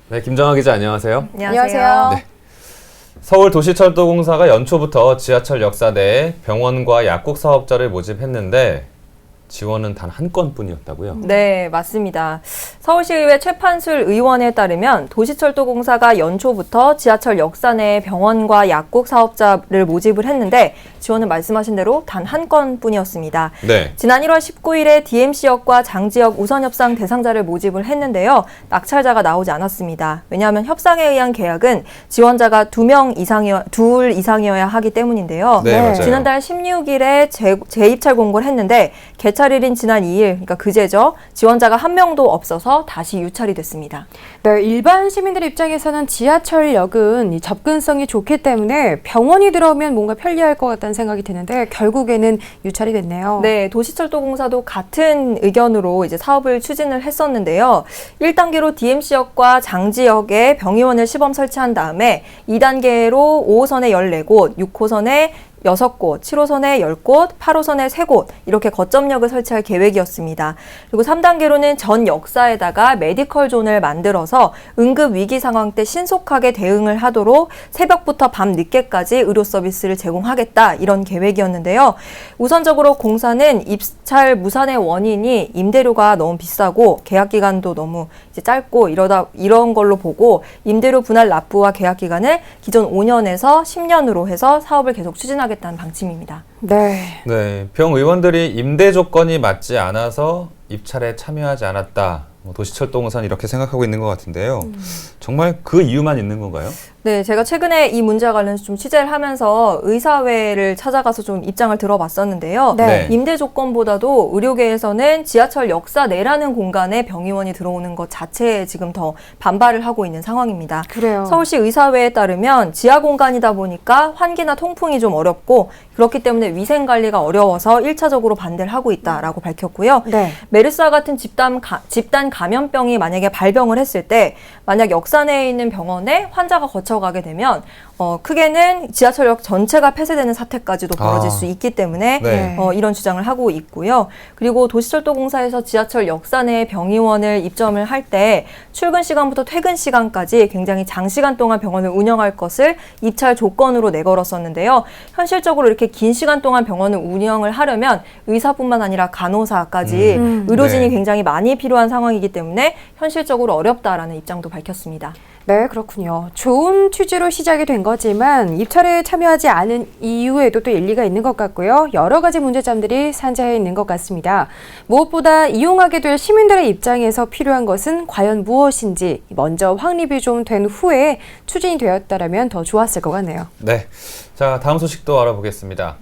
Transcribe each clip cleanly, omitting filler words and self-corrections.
네, 김정아 기자 안녕하세요. 안녕하세요. 네. 서울도시철도공사가 연초부터 지하철 역사 내에 병원과 약국 사업자를 모집했는데 지원은 단 한 건뿐이었다고요? 네, 맞습니다. 서울시의회 최판술 의원에 따르면 도시철도공사가 연초부터 지하철 역사 내에 병원과 약국 사업자를 모집을 했는데 지원은 말씀하신 대로 단 한 건뿐이었습니다. 네. 지난 1월 19일에 DMC역과 장지역 우선협상 대상자를 모집을 했는데요. 낙찰자가 나오지 않았습니다. 왜냐하면 협상에 의한 계약은 지원자가 둘 이상이어야 하기 때문인데요. 네, 맞아요. 지난달 16일에 재입찰 공고를 했는데 개찰일인 지난 2일, 그러니까 그제죠. 지원자가 한 명도 없어서 다시 유찰이 됐습니다. 네, 일반 시민들 입장에서는 지하철역은 이 접근성이 좋기 때문에 병원이 들어오면 뭔가 편리할 것 같다는 생각이 드는데 결국에는 유찰이 됐네요. 네, 도시철도공사도 같은 의견으로 이제 사업을 추진을 했었는데요. 1단계로 DMC역과 장지역에 병의원을 시범 설치한 다음에 2단계로 5호선에 14곳, 6호선에 6곳, 7호선에 10곳, 8호선에 3곳 이렇게 거점역을 설치할 계획이었습니다. 그리고 3단계로는 전 역사에다가 메디컬 존을 만들어서 응급 위기 상황 때 신속하게 대응을 하도록 새벽부터 밤 늦게까지 의료 서비스를 제공하겠다 이런 계획이었는데요. 우선적으로 공사는 입찰 무산의 원인이 임대료가 너무 비싸고 계약 기간도 너무 이제 짧고 이런 걸로 보고 임대료 분할 납부와 계약 기간을 기존 5년에서 10년으로 해서 사업을 계속 추진하겠다는 방침입니다. 네. 네, 병 의원들이 임대 조건이 맞지 않아서 입찰에 참여하지 않았다. 도시철도공사는 이렇게 생각하고 있는 것 같은데요. 정말 그 이유만 있는 건가요? 네, 제가 최근에 이 문제와 관련해서 좀 취재를 하면서 의사회를 찾아가서 좀 입장을 들어봤었는데요. 네. 임대 조건보다도 의료계에서는 지하철 역사 내라는 공간에 병의원이 들어오는 것 자체에 지금 더 반발을 하고 있는 상황입니다. 그래요. 서울시 의사회에 따르면 지하 공간이다 보니까 환기나 통풍이 좀 어렵고 그렇기 때문에 위생 관리가 어려워서 1차적으로 반대를 하고 있다라고 밝혔고요. 네. 메르스와 같은 집단 감염병이 만약에 발병을 했을 때 만약 역사 내에 있는 병원에 환자가 거쳐가게 되면 크게는 지하철역 전체가 폐쇄되는 사태까지도 벌어질 수 있기 때문에 네. 이런 주장을 하고 있고요. 그리고 도시철도공사에서 지하철 역사 내에 병의원을 입점을 할 때 출근 시간부터 퇴근 시간까지 굉장히 장시간 동안 병원을 운영할 것을 입찰 조건으로 내걸었었는데요. 현실적으로 이렇게 긴 시간 동안 병원을 운영을 하려면 의사뿐만 아니라 간호사까지 의료진이 네. 굉장히 많이 필요한 상황이기 때문에 현실적으로 어렵다라는 입장도 밝혔습니다. 네, 그렇군요. 좋은 취지로 시작이 된 거지만 입찰에 참여하지 않은 이유에도 또 일리가 있는 것 같고요. 여러 가지 문제점들이 산재해 있는 것 같습니다. 무엇보다 이용하게 될 시민들의 입장에서 필요한 것은 과연 무엇인지 먼저 확립이 좀 된 후에 추진이 되었다면 더 좋았을 것 같네요. 네. 자, 다음 소식도 알아보겠습니다.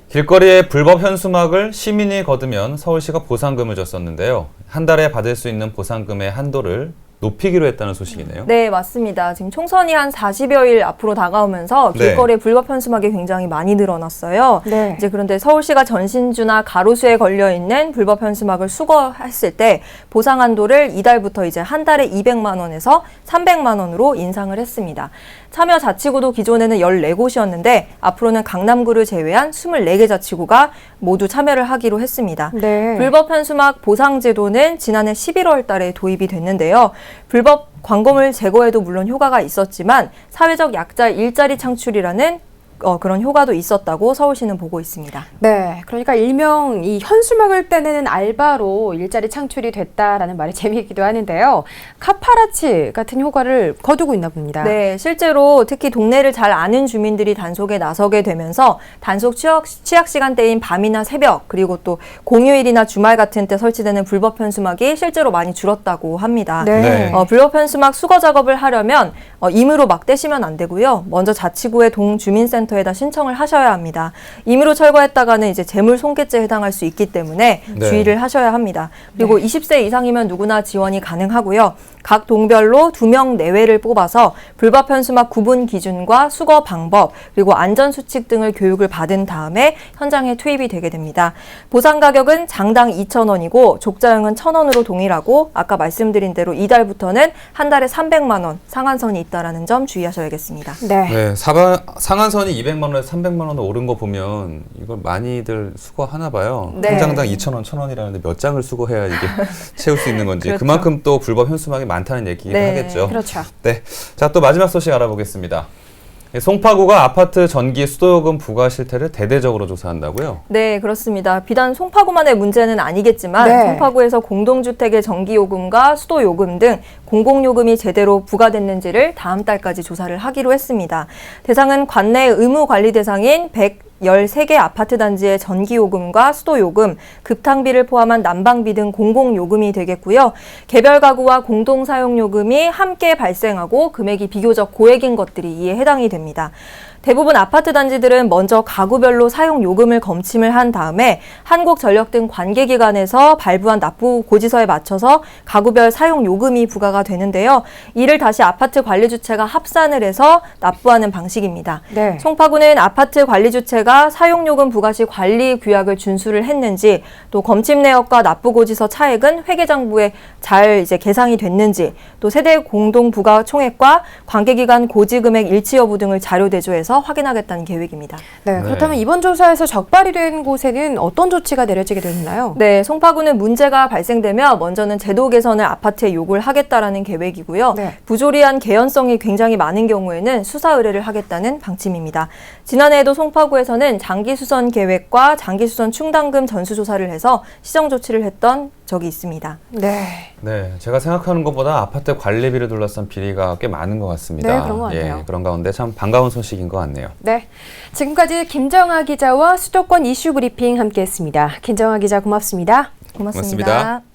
길거리에 불법 현수막을 시민이 거두면 서울시가 보상금을 줬었는데요. 한 달에 받을 수 있는 보상금의 한도를 높이기로 했다는 소식이네요. 네, 맞습니다. 지금 총선이 한 40여일 앞으로 다가오면서 길거리에 불법 현수막이 굉장히 많이 늘어났어요. 네. 이제 그런데 서울시가 전신주나 가로수에 걸려 있는 불법 현수막을 수거했을 때 보상 한도를 이달부터 이제 한 달에 200만 원에서 300만 원으로 인상을 했습니다. 참여 자치구도 기존에는 14곳이었는데 앞으로는 강남구를 제외한 24개 자치구가 모두 참여를 하기로 했습니다. 네. 불법 현수막 보상 제도는 지난해 11월 달에 도입이 됐는데요. 불법 광고물 제거에도 물론 효과가 있었지만 사회적 약자 일자리 창출이라는 그런 효과도 있었다고 서울시는 보고 있습니다. 네, 그러니까 일명 이 현수막을 떼내는 알바로 일자리 창출이 됐다라는 말이 재미있기도 하는데요. 카파라치 같은 효과를 거두고 있나 봅니다. 네, 실제로 특히 동네를 잘 아는 주민들이 단속에 나서게 되면서 단속 취약 시간대인 밤이나 새벽 그리고 또 공휴일이나 주말 같은 때 설치되는 불법 현수막이 실제로 많이 줄었다고 합니다. 네. 불법 현수막 수거 작업을 하려면 임의로 막 떼시면 안 되고요. 먼저 자치구의 동주민센터에다 신청을 하셔야 합니다. 임의로 철거했다가는 이제 재물 손괴죄에 해당할 수 있기 때문에 네. 주의를 하셔야 합니다. 그리고 20세 이상이면 누구나 지원이 가능하고요. 각 동별로 2명 내외를 뽑아서 불법 현수막 구분 기준과 수거 방법 그리고 안전수칙 등을 교육을 받은 다음에 현장에 투입이 되게 됩니다. 보상 가격은 장당 2,000원이고 족자형은 1,000원으로 동일하고 아까 말씀드린 대로 이달부터는 한 달에 300만 원 상한선이 있다는 점 주의하셔야겠습니다. 네. 네, 상한선이 땅이 200만 원에서 300만 원 오른 거 보면 이걸 많이들 수거하나 봐요. 네. 한 장당 2,000원, 1,000원이라는데 몇 장을 수거해야 이게 채울 수 있는 건지 그렇죠. 그만큼 또 불법 현수막이 많다는 얘기긴 네. 하겠죠. 그렇죠. 네. 자, 또 마지막 소식 알아보겠습니다. 송파구가 아파트 전기 수도요금 부과 실태를 대대적으로 조사한다고요? 네, 그렇습니다. 비단 송파구만의 문제는 아니겠지만 네. 송파구에서 공동주택의 전기요금과 수도요금 등 공공요금이 제대로 부과됐는지를 다음 달까지 조사를 하기로 했습니다. 대상은 관내 의무관리 대상인 113개 아파트 단지의 전기요금과 수도요금, 급탕비를 포함한 난방비 등 공공요금이 되겠고요. 개별 가구와 공동사용요금이 함께 발생하고 금액이 비교적 고액인 것들이 이에 해당이 됩니다. 대부분 아파트 단지들은 먼저 가구별로 사용 요금을 검침을 한 다음에 한국전력 등 관계기관에서 발부한 납부 고지서에 맞춰서 가구별 사용 요금이 부과가 되는데요. 이를 다시 아파트 관리 주체가 합산을 해서 납부하는 방식입니다. 네. 송파구는 아파트 관리 주체가 사용 요금 부과 시 관리 규약을 준수를 했는지, 또 검침 내역과 납부 고지서 차액은 회계장부에 잘 계상이 됐는지, 또 세대 공동 부과 총액과 관계기관 고지 금액 일치 여부 등을 자료 대조해서 확인하겠다는 계획입니다. 네, 그렇다면 이번 조사에서 적발이 된 곳에는 어떤 조치가 내려지게 되나요? 네, 송파구는 문제가 발생되면 먼저는 제도 개선을 아파트에 요구를 하겠다라는 계획이고요. 네. 부조리한 개연성이 굉장히 많은 경우에는 수사 의뢰를 하겠다는 방침입니다. 지난해에도 송파구에서는 장기수선 계획과 장기수선 충당금 전수조사를 해서 시정 조치를 했던 적이 있습니다. 네. 네, 제가 생각하는 것보다 아파트 관리비를 둘러싼 비리가 꽤 많은 것 같습니다. 네, 그런 것 같아요. 예, 그런 가운데 참 반가운 소식인 것 같네요. 네. 지금까지 김정아 기자와 수도권 이슈 브리핑 함께했습니다. 김정아 기자 고맙습니다. 고맙습니다. 고맙습니다.